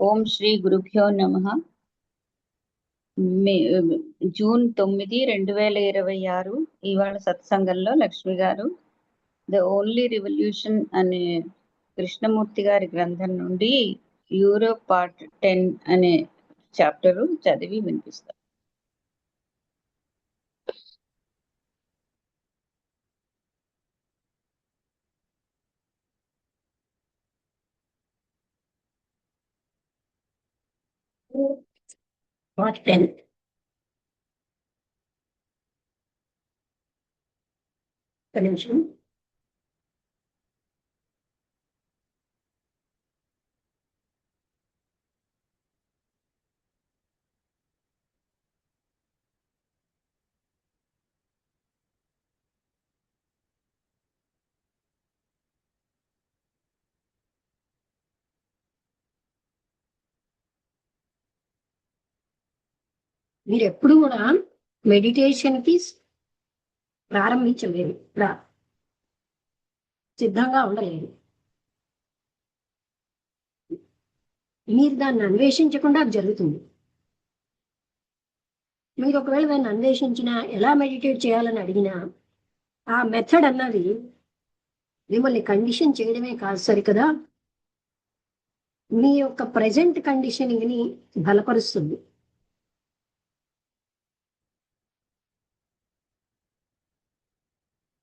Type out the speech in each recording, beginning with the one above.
ఓం శ్రీ గురుభ్యో నమః. May June 9, 2026 ఇవాళ సత్సంగంలో లక్ష్మి గారు ద ఓన్లీ రివల్యూషన్ అనే కృష్ణమూర్తి గారి గ్రంథం నుండి యూరోప్ పార్ట్ 10 అనే చాప్టరు చదివి వినిపిస్తారు. పార్ట్ 10. ఒక నిమిషం. మీరు ఎప్పుడు కూడా మెడిటేషన్ కి ప్రారంభించలేదు, సిద్ధంగా ఉండలేదు. మీరు దాన్ని అన్వేషించకుండా అది జరుగుతుంది. మీరు ఒకవేళ దాన్ని అన్వేషించినా, ఎలా మెడిటేట్ చేయాలని అడిగినా, ఆ మెథడ్ అన్నది మిమ్మల్ని కండిషన్ చేయడమే కాదు సరికదా, మీ యొక్క ప్రజెంట్ కండిషనింగ్ ని బలపరుస్తుంది.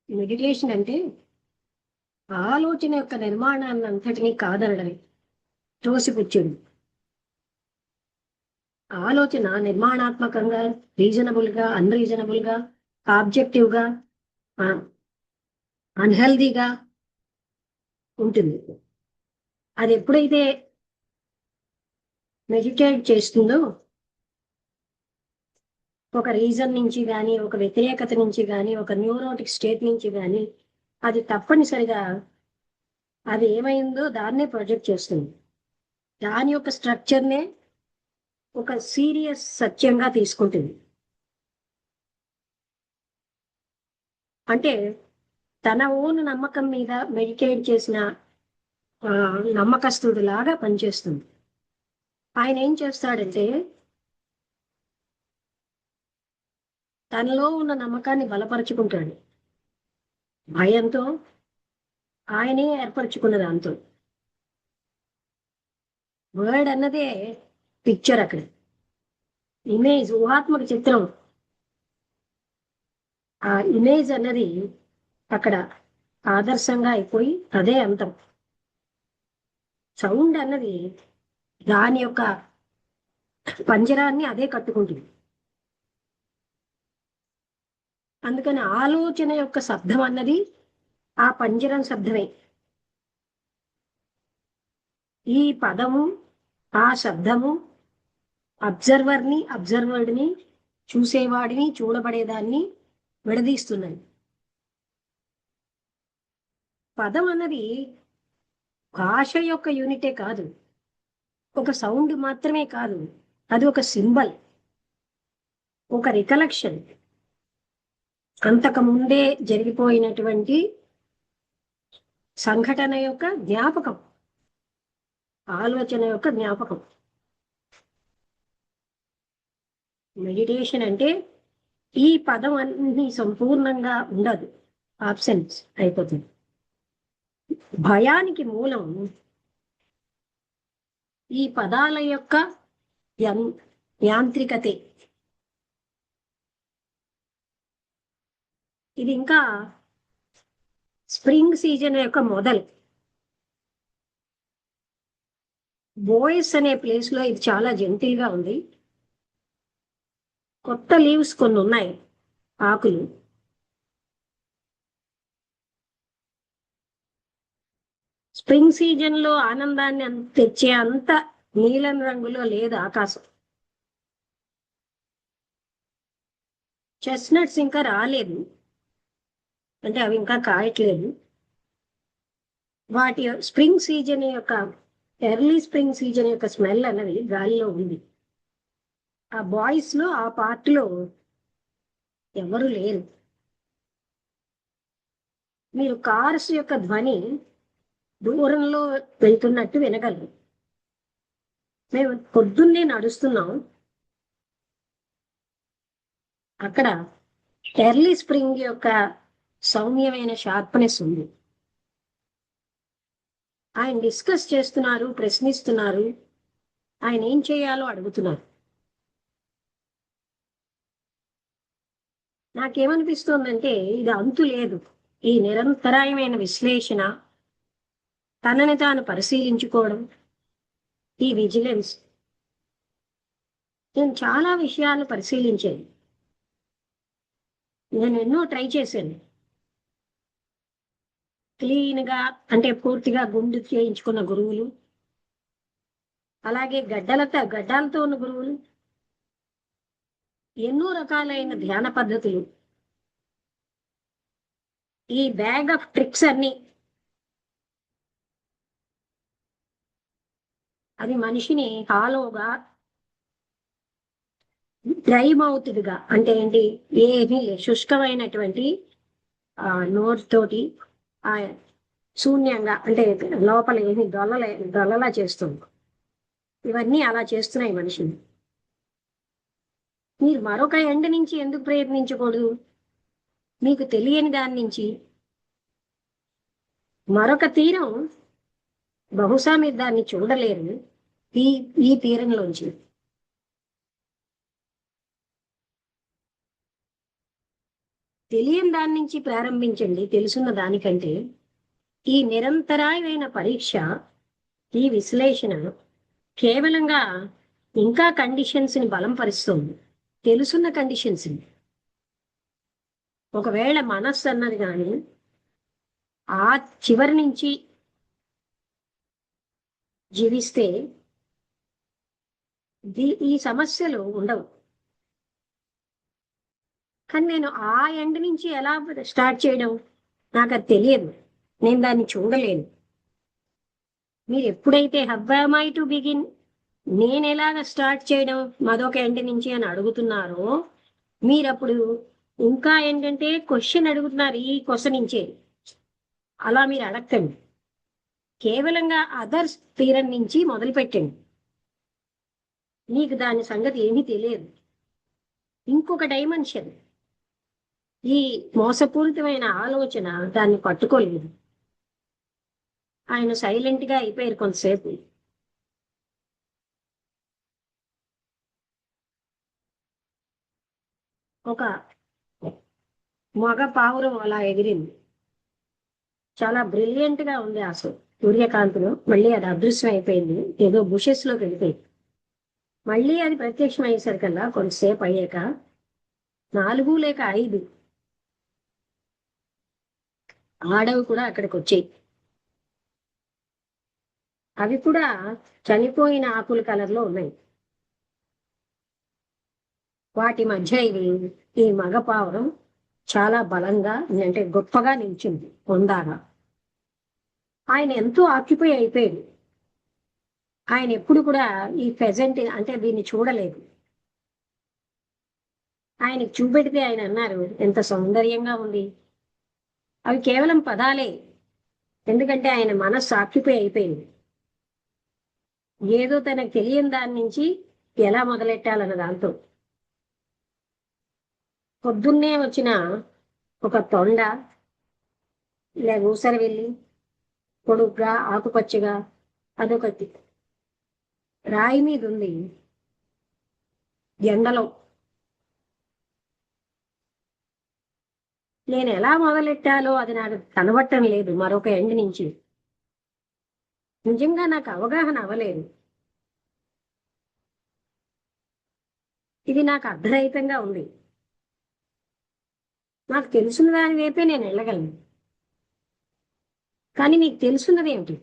మెడిటేషన్ అంటే ఆలోచన యొక్క నిర్మాణాన్ని అంతటినీ కాదనడమే, తోసిపుచ్చుడు. ఆలోచన నిర్మాణాత్మకంగా, రీజనబుల్ గా, అన్రీజనబుల్ గా, ఆబ్జెక్టివ్ గా, అన్హెల్దీగా ఉంటుంది. అది ఎప్పుడైతే మెడిటేట్ చేస్తుందో, ఒక రీజన్ నుంచి కానీ, ఒక వ్యతిరేకత నుంచి కానీ, ఒక న్యూరోటిక్ స్టేట్ నుంచి కానీ, అది తప్పనిసరిగా అది ఏమైందో దాన్నే ప్రొజెక్ట్ చేస్తుంది. దాని యొక్క స్ట్రక్చర్నే ఒక సీరియస్ సత్యంగా తీసుకుంటుంది. అంటే తన ఓన్ నమ్మకం మీద మెడిటేట్ చేసిన నమ్మకస్తుడు లాగా పనిచేస్తుంది. ఆయన ఏం చేస్తాడంటే, తనలో ఉన్న నమ్మకాన్ని బలపరుచుకుంటాడు. భయంతో, ఆయనే ఏర్పరచుకున్న దాంతో. వర్డ్ అన్నదే పిక్చర్, అక్కడ ఇమేజ్, ఊహాత్మక చిత్రం. ఆ ఇమేజ్ అన్నది అక్కడ ఆదర్శంగా అయిపోయి అదే అంతం. సౌండ్ అన్నది దాని యొక్క పంజరాన్ని అదే కట్టుకుంటుంది. అందుకని ఆలోచన యొక్క శబ్దం అన్నది ఆ పంజరం శబ్దమే. ఈ పదము, ఆ శబ్దము అబ్జర్వర్ని, అబ్జర్వర్డ్ని, చూసేవాడిని, చూడబడేదాన్ని విడదీస్తున్నాయి. పదం అన్నది భాష యొక్క యూనిటే కాదు, ఒక సౌండ్ మాత్రమే కాదు, అది ఒక సింబల్, ఒక రికలెక్షన్. అంతకు ముందే జరిగిపోయినటువంటి సంఘటన యొక్క జ్ఞాపకం, ఆలోచన యొక్క జ్ఞాపకం. మెడిటేషన్ అంటే ఈ పదం అన్ని సంపూర్ణంగా ఉండదు, ఆబ్సెన్స్ అయిపోతుంది. భయానికి మూలం ఈ పదాల యొక్క యాంత్రికతే. ఇది ఇంకా స్ప్రింగ్ సీజన్ యొక్క మొదలు. బోయస్ అనే ప్లేస్ లో ఇది చాలా జెంటిల్ గా ఉంది. కొత్త లీవ్స్ కొన్ని ఉన్నాయి, ఆకులు. స్ప్రింగ్ సీజన్ లో ఆనందాన్ని తెచ్చే అంత నీలం రంగులో లేదు ఆకాశం. చెస్ట్నట్స్ ఇంకా రాలేదు, అంటే అవి ఇంకా కాయట్లేదు. వాటి స్ప్రింగ్ సీజన్ యొక్క, ఎర్లీ స్ప్రింగ్ సీజన్ యొక్క స్మెల్ అన్నది గాలిలో ఉంది. ఆ బాయ్స్ లో, ఆ పార్ట్లో ఎవరు లేరు. మీరు కార్స్ యొక్క ధ్వని దూరంలో వెళ్తున్నట్టు వినగలరు. మేము పొద్దున్నే నడుస్తున్నాం. అక్కడ ఎర్లీ స్ప్రింగ్ యొక్క సౌమ్యమైన షార్ప్నెస్ ఉంది. ఆయన డిస్కస్ చేస్తున్నారు, ప్రశ్నిస్తున్నారు, ఆయన ఏం చేయాలో అడుగుతున్నారు. నాకేమనిపిస్తోందంటే ఇది అంతు లేదు. ఈ నిరంతరాయమైన విశ్లేషణ, తనని తాను పరిశీలించుకోవడం, ఈ విజిలెన్స్. నేను చాలా విషయాలు పరిశీలించాను. నేను ఎన్నో ట్రై చేశాను. క్లీన్గా అంటే పూర్తిగా గుండు చేయించుకున్న గురువులు, అలాగే గడ్డాలతో ఉన్న గురువులు, ఎన్నో రకాలైన ధ్యాన పద్ధతులు, ఈ బ్యాగ్ ఆఫ్ ట్రిక్స్ అన్ని అది మనిషిని హాలోగా, డ్రై మౌత్డ్గా అంటే ఏంటి, ఏమీ శుష్కమైనటువంటి నోరుతోటి శూన్యంగా అంటే లోపల ఏమి దొల్లలా చేస్తుంది. ఇవన్నీ అలా చేస్తున్నాయి మనిషిని. మీరు మరొక ఎండ్ నుంచి ఎందుకు ప్రయత్నించకూడదు? మీకు తెలియని దాని నుంచి మరొక తీరం, బహుశా మీరు దాన్ని చూడలేరు ఈ ఈ తీరంలోంచి. తెలియని దాని నుంచి ప్రారంభించండి తెలుసున్న దానికంటే. ఈ నిరంతరాయమైన పరీక్ష, ఈ విశ్లేషణ కేవలంగా ఇంకా కండిషన్స్ని బలంపరుస్తుంది, తెలుసున్న కండిషన్స్ని. ఒకవేళ మనస్సు అన్నది కానీ ఆ చివరి నుంచి జీవిస్తే ఈ సమస్యలు ఉండవు. కానీ నేను ఆ ఎండ్ నుంచి ఎలా స్టార్ట్ చేయడం నాకు అది తెలియదు, నేను దాన్ని చూడలేను. మీరు ఎప్పుడైతే హవ్ ఐ టు బిగిన్, నేను ఎలాగ స్టార్ట్ చేయడం మరొక ఎండ్ నుంచి అని అడుగుతున్నారో, మీరు అప్పుడు ఇంకా ఏంటంటే క్వశ్చన్ అడుగుతున్నారు ఈ క్వశ్చన్ నుంచే. అలా మీరు అడగండి, కేవలంగా అదర్స్ తీరం నుంచి మొదలు పెట్టండి. మీకు దాని సంగతి ఏమీ తెలియదు. ఇంకొక డైమెన్షన్, ఈ మోసపూరితమైన ఆలోచన దాన్ని పట్టుకోలేదు. ఆయన సైలెంట్గా అయిపోయారు కొంతసేపు. ఒక మగ పావురం అలా ఎగిరింది. చాలా బ్రిలియంట్గా ఉంది అసలు సూర్యకాంతిలో. మళ్ళీ అది అదృశ్యం అయిపోయింది, ఏదో బుషెస్లోకి వెళ్ళిపోయింది. మళ్ళీ అది ప్రత్యక్షం అయ్యేసరికల్లా కొంతసేపు అయ్యాక 4 లేక 5 ఆడవి కూడా అక్కడికి వచ్చాయి. అవి కూడా చనిపోయిన ఆకుల కలర్లో ఉన్నాయి. వాటి మధ్య ఈ మగ పావురం చాలా బలంగా అంటే గొప్పగా నిలిచింది, పొందాగా. ఆయన ఎంతో ఆక్యుపై అయిపోయాడు. ఆయన ఎప్పుడు కూడా ఈ ప్రెజెంట్ అంటే దీన్ని చూడలేదు. ఆయనకు చూపెడితే ఆయన అన్నారు, ఎంత సౌందర్యంగా ఉంది. అవి కేవలం పదాలే, ఎందుకంటే ఆయన మనస్సు ఆక్యుపై అయిపోయింది. ఏదో తనకు తెలియని దాని నుంచి ఎలా మొదలెట్టాలన్న దాంతో. పొద్దున్నే వచ్చిన ఒక తొండ లేక ఊసర వెళ్ళి పొడుగ్గా ఆకుపచ్చగా అదొకటి రాయి మీద ఉంది ఎండలో. నేను ఎలా మొదలెట్టాలో అది నాకు కనబట్టం లేదు మరొక ఎండ్ నుంచి. నిజంగా నాకు అవగాహన అవ్వలేదు. ఇది నాకు అర్ధరహితంగా ఉంది. నాకు తెలుసున్న దాని వైపే నేను వెళ్ళగలను. కానీ నీకు తెలుసున్నది ఏమిటి?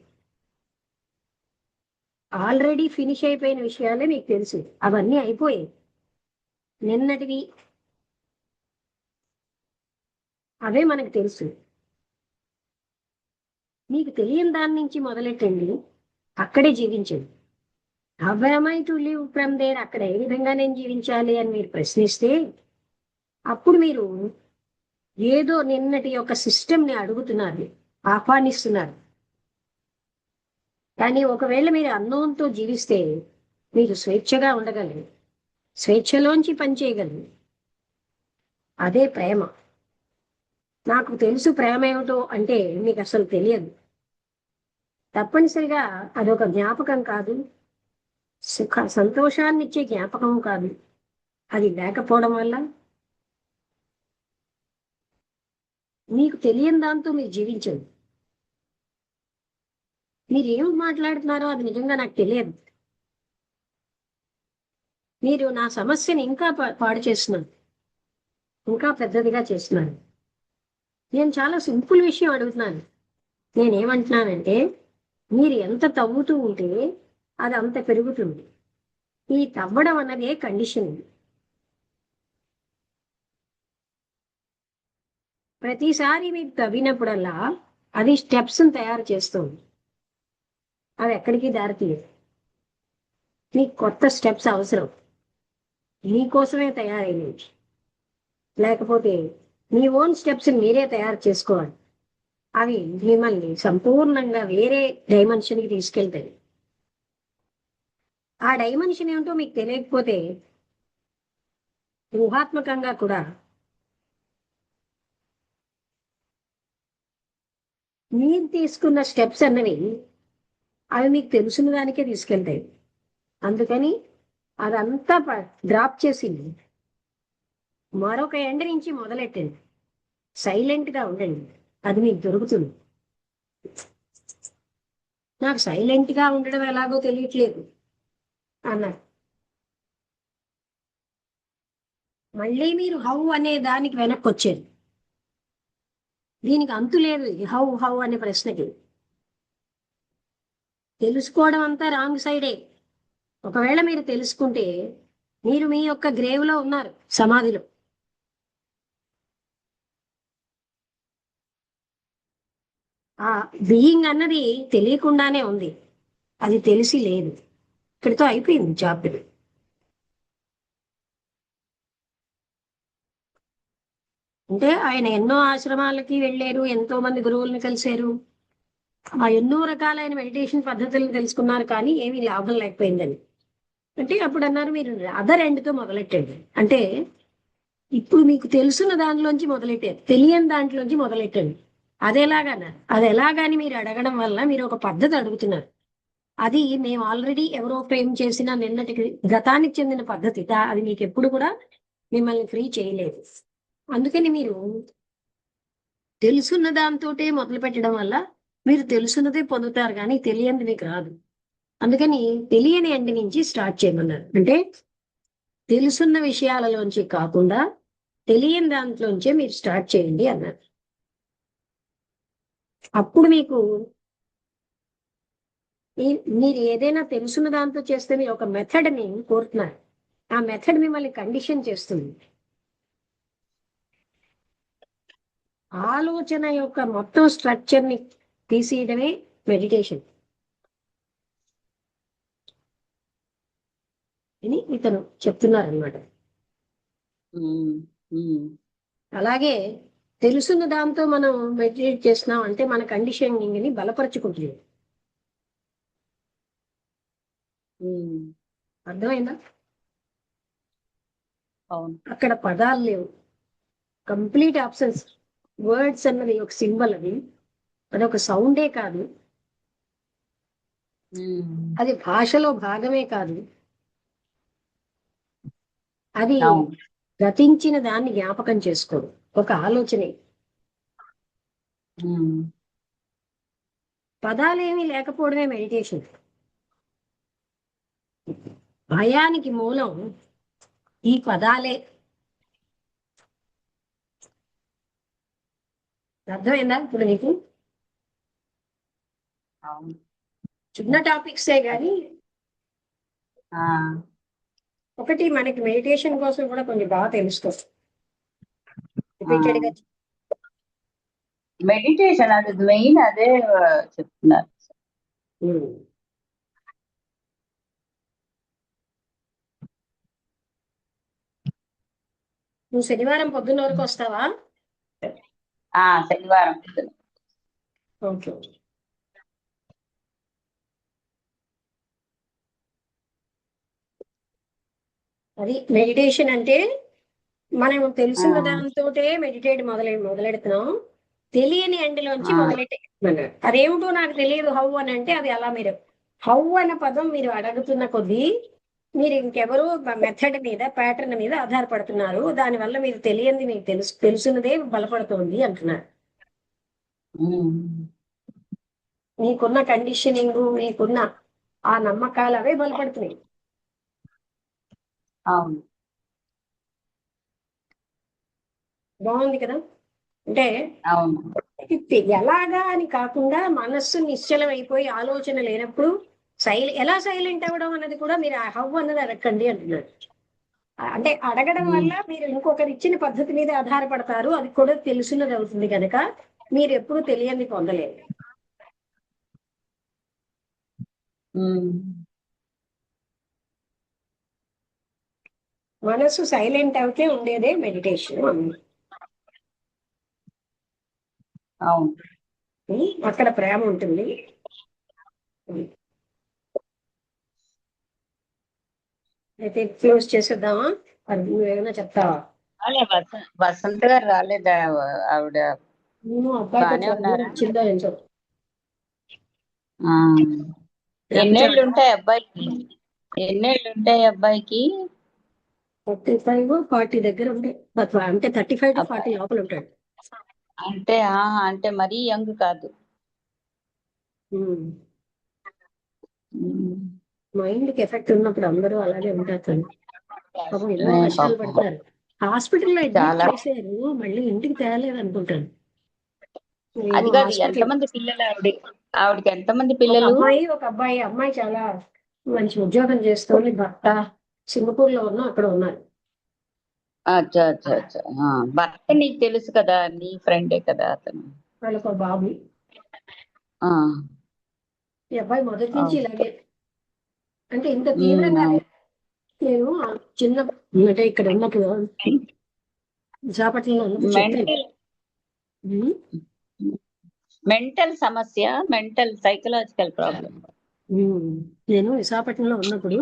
ఆల్రెడీ ఫినిష్ అయిపోయిన విషయాలే మీకు తెలుసు. అవన్నీ అయిపోయాయి, నిన్నటివి. అవే మనకు తెలుసు. మీకు తెలియని దాని నుంచి మొదలెట్టండి, అక్కడే జీవించండి. How am I to live from there, అక్కడ ఏ విధంగా నేను జీవించాలి అని మీరు ప్రశ్నిస్తే అప్పుడు మీరు ఏదో నిన్నటి యొక్క సిస్టమ్ని అడుగుతున్నారు, ఆహ్వానిస్తున్నారు. కానీ ఒకవేళ మీరు అన్నోన్తో జీవిస్తే మీరు స్వేచ్ఛగా ఉండగలరు, స్వేచ్ఛలోంచి పనిచేయగలరు. అదే ప్రేమ. నాకు తెలుసు ప్రేమ ఏమిటో అంటే మీకు అసలు తెలియదు. తప్పనిసరిగా అదొక జ్ఞాపకం కాదు, సంతోషాన్ని ఇచ్చే జ్ఞాపకం కాదు. అది లేకపోవడం వల్ల మీకు తెలియని దాంతో మీరు జీవించండి. మీరు ఏమి మాట్లాడుతున్నారో అది నిజంగా నాకు తెలియదు. మీరు నా సమస్యని ఇంకా పాడు చేస్తున్నారు, ఇంకా పెద్దదిగా చేస్తున్నారు. నేను చాలా సింపుల్ విషయం అడుగుతున్నాను. నేనేమంటున్నానంటే మీరు ఎంత తవ్వుతూ ఉంటే అది అంత పెరుగుతుంది. ఈ తవ్వడం అన్నదే కండిషన్. ప్రతిసారి మీరు తవ్వినప్పుడల్లా అది స్టెప్స్ తయారు చేస్తుంది. అది ఎక్కడికి దారితీయదు. మీకు కొత్త స్టెప్స్ అవసరం, మీకోసమే తయారైనవి. లేకపోతే మీ ఓన్ స్టెప్స్ మీరే తయారు చేసుకోవాలి. అవి మిమ్మల్ని సంపూర్ణంగా వేరే డైమెన్షన్కి తీసుకెళ్తాయి. ఆ డైమెన్షన్ ఏమిటో మీకు తెలియకపోతే ఊహాత్మకంగా కూడా మీరు తీసుకున్న స్టెప్స్ అన్నవి అవి మీకు తెలుసున్న దానికే తీసుకెళ్తాయి. అందుకని అదంతా డ్రాప్ చేసి మరొక ఎండ్ నుంచి మొదలెట్టండి. సైలెంట్గా ఉండండి, అది మీకు దొరుకుతుంది. నాకు సైలెంట్గా ఉండడం ఎలాగో తెలియట్లేదు అన్నారు. మళ్ళీ మీరు హౌ అనే దానికి వెనక్కి వచ్చారు. దీనికి అంతు లేదు. హౌ హౌ అనే ప్రశ్నకి తెలుసుకోవడం అంతా రాంగ్ సైడే. ఒకవేళ మీరు తెలుసుకుంటే మీరు మీ యొక్క గ్రేవ్లో ఉన్నారు, సమాధిలో. ఆ బీయింగ్ అన్నది తెలియకుండానే ఉంది, అది తెలిసి లేదు. ఇక్కడితో అయిపోయింది చాప్టర్. అంటే ఆయన ఎన్నో ఆశ్రమాలకి వెళ్ళారు, ఎంతో మంది గురువుల్ని కలిశారు, ఆ ఎన్నో రకాలైన మెడిటేషన్ పద్ధతులను తెలుసుకున్నారు, కానీ ఏమీ లాభం లేకపోయిందని. అంటే అప్పుడు అన్నారు మీరు అదర్ ఎండ్తో మొదలెట్టండి. అంటే ఇప్పుడు మీకు తెలుసున్న దాంట్లోంచి మొదలెట్టారు, తెలియని దాంట్లోంచి మొదలెట్టండి. అదెలాగన్నారు? అది ఎలాగని మీరు అడగడం వల్ల మీరు ఒక పద్ధతి అడుగుతున్నారు. అది మేము ఆల్రెడీ ఎవరో ఫ్రేమ్ చేసిన నిన్నటికి గతానికి చెందిన పద్ధతి. అది మీకు ఎప్పుడు కూడా మిమ్మల్ని ఫ్రీ చేయలేదు. అందుకని మీరు తెలుసున్న దాంతోటే మొదలు పెట్టడం వల్ల మీరు తెలుసున్నదే పొందుతారు, కానీ తెలియంది మీకు రాదు. అందుకని తెలియని ఎండ్ నుంచి స్టార్ట్ చేయమన్నారు. అంటే తెలుసున్న విషయాలలోంచి కాకుండా తెలియని దాంట్లోంచే మీరు స్టార్ట్ చేయండి అన్నారు. అప్పుడు మీకు మీరు ఏదైనా తెలుసున్న దాంతో చేస్తే మీరు ఒక మెథడ్ని కోరుతున్నారు. ఆ మెథడ్ మిమ్మల్ని కండిషన్ చేస్తుంది. ఆలోచన యొక్క మొత్తం స్ట్రక్చర్ని తీసేయడమే మెడిటేషన్ అని ఇతను చెప్తున్నారనమాట. అలాగే తెలుసున్న దాంతో మనం మెడిటేట్ చేస్తున్నాం అంటే మన కండిషనింగ్ ని బలపరుచుకుంటుంది. అర్థమైందా? అవును. అక్కడ పదాలు లేవు, కంప్లీట్ ఆబ్సెన్స్. వర్డ్స్ అన్నది ఒక సింబల్, అది ఒక సౌండే కాదు, అది భాషలో భాగమే కాదు, అది గతించిన దాన్ని జ్ఞాపకం చేసుకోడు, ఒక ఆలోచనే. పదాలేమీ లేకపోవడమే మెడిటేషన్. భయానికి మూలం ఈ పదాలే. అర్థమైందా ఇప్పుడు నీకు? చిన్న టాపిక్సే కానీ ఒకటి మనకి మెడిటేషన్ కోసం కూడా కొంచెం బాగా తెలుసుకోవచ్చు. మెడిటేషన్ అది మెయిన్, అదే చెప్తున్నారు. నువ్వు శనివారం పొద్దున్న వరకు వస్తావా? శనివారం పొద్దున. ఓకే. అది మెడిటేషన్ అంటే మనం ఆ, తెలిసిన దాంతోటే మెడిటేట్ మొదలెడుతున్నాం. తెలియని ఎండ్లోంచి ఆ, మొదలెట్టేమన్నారు. అదేమిటో నాకు తెలియదు హౌ అని అంటే, అది అలా మీరు హౌ అన్న పదం మీరు అడుగుతున్న కొద్దీ మీరు ఇంకెవరో మెథడ్ మీద ప్యాటర్న్ మీద ఆధారపడుతున్నారు. దానివల్ల మీరు తెలియంది మీకు తెలుసున్నదే బలపడుతోంది అంటున్నారు. ఉమ్, మీకున్న కండిషనింగ్, మీకున్న ఆ నమ్మకాలు అవే బలపడుతున్నాయి. అవును, బాగుంది కదా. అంటే అవును. ఎలాగా అని కాకుండా మనస్సు నిశ్చలం అయిపోయి ఆలోచన లేనప్పుడు ఎలా సైలెంట్ అవ్వడం అన్నది కూడా మీరు ఆ హౌ అన్నది అడగండి అంటున్నాడు. అంటే అడగడం ఉమ్, వల్ల మీరు ఇంకొకరు ఇచ్చిన పద్ధతి మీద ఆధారపడతారు. అది కూడా తెలుసున్నది అవుతుంది కనుక మీరు ఎప్పుడు తెలియంది పొందలేరు. ఉమ్, మనస్సు సైలెంట్ అవుతే ఉండేదే మెడిటేషన్. అవును. అక్కడ ప్రేమ ఉంటుంది. అయితే క్లోజ్ చేసేద్దామా? అది నువ్వేమైనా చెప్తావా? అలే వసంత్ గారు రాలేదా? ఆవిడ నేను అబ్బాయితో బానే ప్రాబ్లం ఉన్నారా? వచ్చిందో ఏంటో. ఆ, లేకపోతే ఎన్నేళ్ళు ఉంటాయి అబ్బాయికి? ఎన్నేళ్ళు ఉంటాయి అబ్బాయికి? 35-40 దగ్గర ఉంటే, అంటే 35-40 అబ్బాయి లోపల ఉంటాడు. అంటే అంటే మరీ యంగ్ కాదు. ఉమ్, మైండ్ కి ఎఫెక్ట్ ఉన్నప్పుడు అందరూ అలాగే ఉంటారు కదా. పాపం ఎన్నో కష్టమే కష్టాలు పాపం. పడుతున్నారు. హాస్పిటల్లో అడ్మిట్ చాలా. చేశారు, మళ్ళీ ఇంటికి తేలేదు అనుకుంటాను. అది ఏమో కాదు, హాస్పిటల్. ఎంతమంది పిల్లలు ఆవిడకి ఎంతమంది ఒక పిల్లలు? అమ్మాయి, ఒక అబ్బాయి. అమ్మాయి చాలా మంచి ఉద్యోగం చేస్తోంది. భర్త సింగపూర్ లో ఉన్నా అక్కడ ఉన్నారు. అచ్చా, అచ్చా, అచ్చా. భర్త నీకు తెలుసు కదా, నీ ఫ్రెండే కదా అతను. వాళ్ళకు ఒక బాబు. ఆ, ఈ అబ్బాయి మొదటి నుంచి అవును. ఇలాగే, అంటే ఇంత తీవ్రంగా అవును. లేదు. నేను చిన్న, అంటే ఇక్కడ ఉన్నప్పుడు విశాఖపట్నంలో ఉన్నప్పుడు చెప్పాను. మెంటల్ ఉమ్, మెంటల్ సమస్య, మెంటల్ సైకలాజికల్ ప్రాబ్లం. నేను విశాఖపట్నంలో ఉన్నప్పుడు